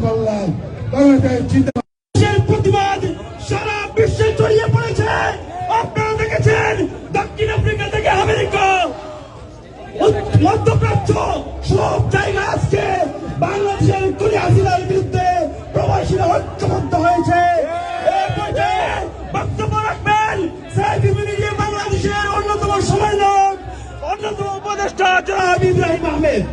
করলাম বাংলাদেশের প্রতিবাদ সারা বিশ্বে ছড়িয়ে পড়েছে। আপনারা দেখেছেন দক্ষিণ আফ্রিকা থেকে আমেরিকা, মধ্যপ্রাচ্য সব জায়গায় আজকে বাংলাদেশের খুনি হাসিনার বিরুদ্ধে প্রবাসীরা ঐক্যবদ্ধ হয়েছে। এই পর্যায়ে বক্তব্য রাখবেন বাংলাদেশের অন্যতম সমন্বয়ক, অন্যতম উপদেষ্টা জনাব ইব্রাহিম আহমেদ।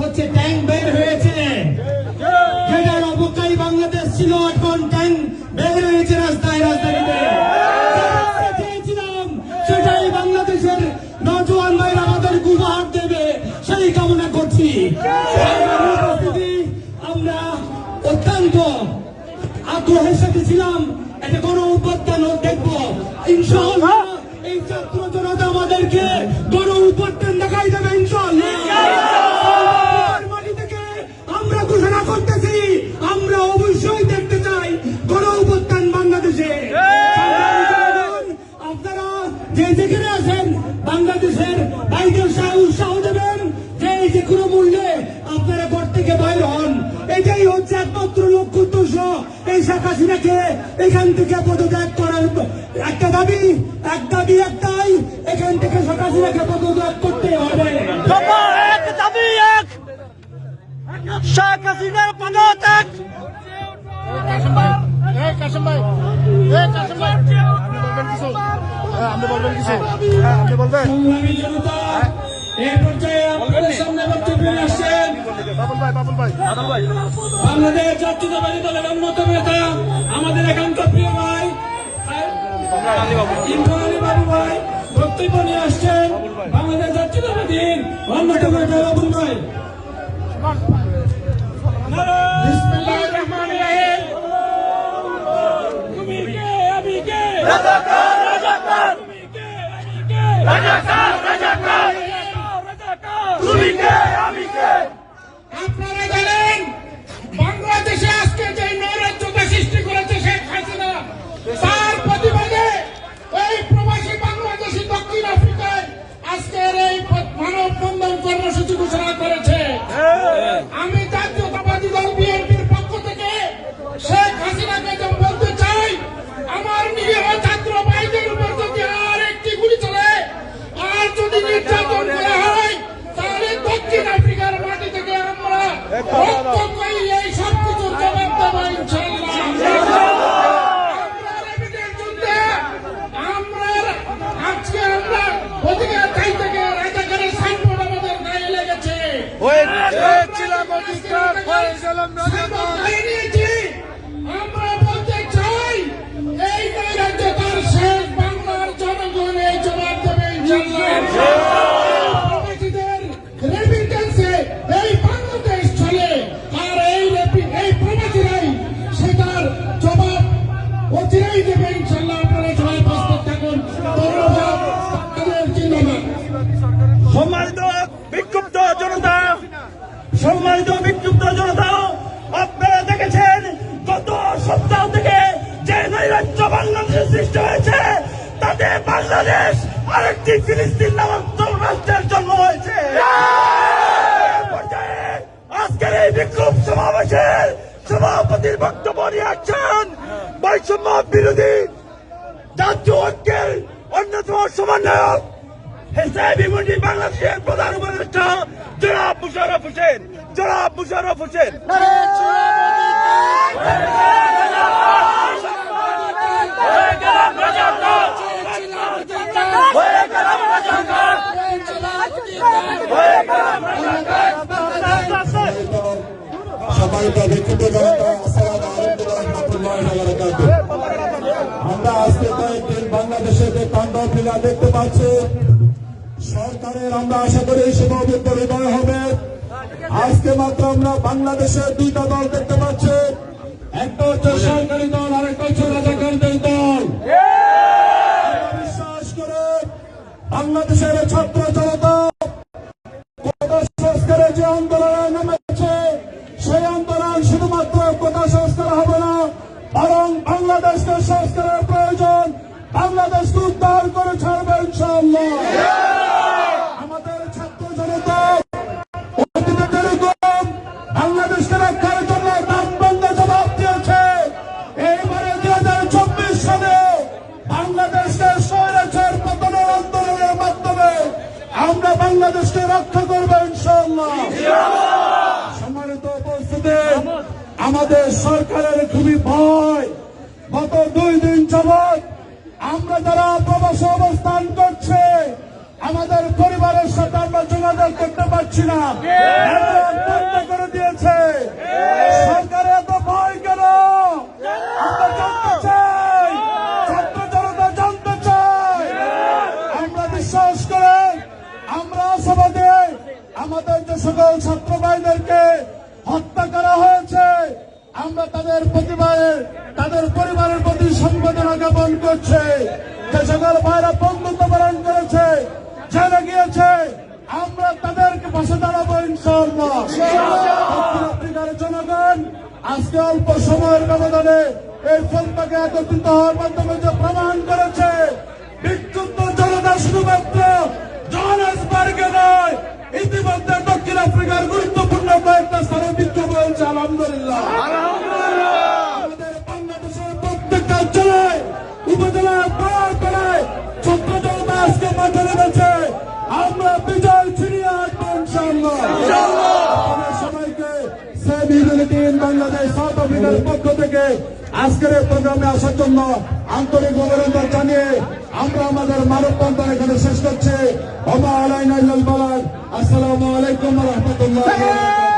হচ্ছে ট্যাঙ্ক বের হয়েছে, যেটার অবকাই বাংলাদেশ ছিল, এখন ট্যাঙ্ক বের হয়েছে রাস্তায় রাজধানীতে। চেয়েছিলাম সেটাই বাংলাদেশের নজওয়ান ভাইরা আমাদের উপহার দেবে, সেই কামনা করছি। আমরা অত্যন্ত আগ্রহের সাথে ছিলাম একটা গণ অভ্যুত্থান দেখবো ইনশাআল্লাহ। এই ছাত্র জনতা আমাদেরকে গণ অভ্যুত্থান দেখাই দেবে ইনশাআল্লাহ। আমরা ঘোষণা করতেছি, আমরা অবশ্যই দেখতে চাই গণ অভ্যুত্থান বাংলাদেশে। আপনারা যে যেখানে আছেন বাংলাদেশের ভাইদের উৎসাহ দেবেন যে যে কোনো মূল্যে আপনারা ঘর থেকে বাইর হন। এটাই হচ্ছে একমাত্র লক্ষ্য উদ্দেশ্য এই শেখ হাসিনাকে এখান থেকে পদত্যাগ করার একটা দাবি। একটাই, এখান থেকে শেখ হাসিনাকে পদত্যাগ করতে হবে। শেখ হাসিনার পদত্যাগ। সংগ্রামী জনতা, এই পর্যায়ে আপনাদের সামনে বক্তব্য আসছেন বাংলাদেশ জাতীয়তাবাদী দলের অন্যতম নেতা, আমাদের একান্ত প্রিয় ভাই ইমরান আলী বাবু ভাই বক্তব্য নিয়ে আসছেন। বাংলাদেশ জাতীয়তাবাদীর অন্যতম নেতা বাবুল ভাই। বিসমিল্লাহির রহমানির রহিম। তুমি কে, আমি কে? রাজাকার, রাজাকার। তুমি কে, আমি কে? রাজাকার, রাজাকার। তুমি কে, আমি কে? আপনারা জানেন বাংলাদেশে আজকে যে নৈরাজ্যতা সৃষ্টি করেছে শেখ হাসিনা, তার প্রতিবাদে এই প্রবাসী বাংলাদেশী দক্ষিণ আফ্রিকায় আজকের এই মানববন্ধন কর্মসূচি ঘোষণা করেছে। আমি জাতীয়তাবাদী দল বিএনপির পক্ষ থেকে শেখ হাসিনাকে বলতে চাই, আমার নিরীহ ছাত্র ভাইদের উপর যদি আর একটি গুলি চলে, আর যদি নির্যাতন করা হয়, তাহলে দক্ষিণ আফ্রিকার মাটি থেকে আমরা রক্ত করি এই সব কিছুর জবাব দেবো ইনশাআল্লাহ। আজকে আমরা অধিকার চাই থেকে রাজাকারের সাইনবোর্ড আমাদের গায়ে লেগেছে। আমরা বলতে চাই এই নৈরাজ্যতার শেষ বাংলার জনগণ এই জবাব দেবে ইনশাআল্লাহ। প্রবাসীদের রেমিটেন্সে এই বাংলাদেশ চলে, আর এই প্রবাসীরাই সেটার জবাব অচিরেই দেবে ইনশাআল্লাহ। আপনারা সবাই প্রস্তুত থাকুন। ধন্যবাদ। সম্মানিত বিক্ষুব্ধ জনতা, সম্মানিত বিক্ষুব্ধ জনতা, আপনারা দেখেছেন গত সপ্তাহ থেকে যে নৈরাজ্য বাংলাদেশে সৃষ্টি হয়েছে, তাতে বাংলাদেশ আরেকটি ফিলিস্তিন নামক রাষ্ট্রের জন্ম হয়েছে। আজকের এই বিক্ষোভ সমাবেশের সভাপতির বক্তব্য নিয়ে আসছেন বৈষম্য বিরোধী জাতীয় ঐক্যের অন্যতম সমন্বয়ক বাংলাদেশের প্রধান উপদেষ্টা জনাব মুশাররফ হোসেন। জনাব মুশাররফ হোসেন। আমরা আজকে কয়েকদিন বাংলাদেশে যে তাণ্ডবলীলা দেখতে পাচ্ছি, সরকারের আমরা আশা করি সীমাবদ্ধ হৃদয় হবে। আজকে মাত্র আমরা বাংলাদেশের দুইটা দল দেখতে পাচ্ছি, একটা হচ্ছে সরকারি দল, আরেকটা হচ্ছে রাজাকারদের দল। বিশ্বাস করে বাংলাদেশের ছাত্র জনতা সংস্কারের যে আন্দোলনে নেমেছে, সেই আন্দোলন শুধুমাত্র বাংলাদেশকে সংস্কারের প্রয়োজন, বাংলাদেশকে উদ্ধার করে ছাড়বে ইনশাআল্লাহ। আমাদের ছাত্র জনতা অতীতে যেরকম বাংলাদেশকে রক্ষার জন্য দামবন্ধ জবাব দিয়েছে, এইবারে 2024 সালে বাংলাদেশকে স্বৈরাচার পতনের আন্দোলনের মাধ্যমে আমরা বাংলাদেশকে রক্ষা করবো ইনশাআল্লাহ। সম্মানিত উপস্থিতি, আমাদের সরকারের খুবই ভয়। গত 2 দিন যাবৎ আমরা যারা প্রবাসে অবস্থান করছে, আমাদের পরিবারের সাথে আমরা যোগাযোগ করতে পারছি না, নেটওয়ার্ক বন্ধ করে দিয়েছে। সরকারের এত ভয় কেন? আমরা জানতে চাই, ছাত্র জনতা জানতে চাই। আমরা বিশ্বাস করে, আমরা আশাবাদী, আমাদের যে সকল ছাত্র ভাইদেরকে হত্যা করা হয়েছে, আমরা তাদের পরিবারের প্রতি সমবেদনা জ্ঞাপন করছে। যে সকল ভাইরা বন্ধুত্ব বরণ করেছে, জেলে গিয়েছে, আমরা তাদেরকে পাশে দাঁড়াবো ইনশাআল্লাহ। দক্ষিণ আফ্রিকার জনগণ আজকে অল্প সময়ের ব্যবধানে এই ফলটাকে একত্রিত হওয়ার মাধ্যমে যে প্রমাণ করেছে, বিক্ষুব্ধ জনতা শুধুমাত্র জোহানেসবার্গে নয়, ইতিমধ্যে দক্ষিণ আফ্রিকার গুরুত্বপূর্ণ কয়েকটা স্থানে বিক্ষোভ হয়েছে। আলহামদুলিল্লাহ। আমাদের বাংলাদেশের প্রত্যেকটা জেলায়, উপজেলায়, পাড়ায় ছাত্র জনতা আজকে মাঠে নেমেছে। আমরা বিজয় ছিনিয়ে আসবো ইনশাআল্লাহ। আপনাদের সবাইকে save unity in Bangladesh south আফ্রিকার পক্ষ থেকে আজকের এই প্রোগ্রামে আসার জন্য আন্তরিক অভিনন্দন জানিয়ে আমরা আমাদের মানববন্ধন এখানে শেষ করছি। আসসালামু আলাইকুম ওয়া রাহমাতুল্লাহ।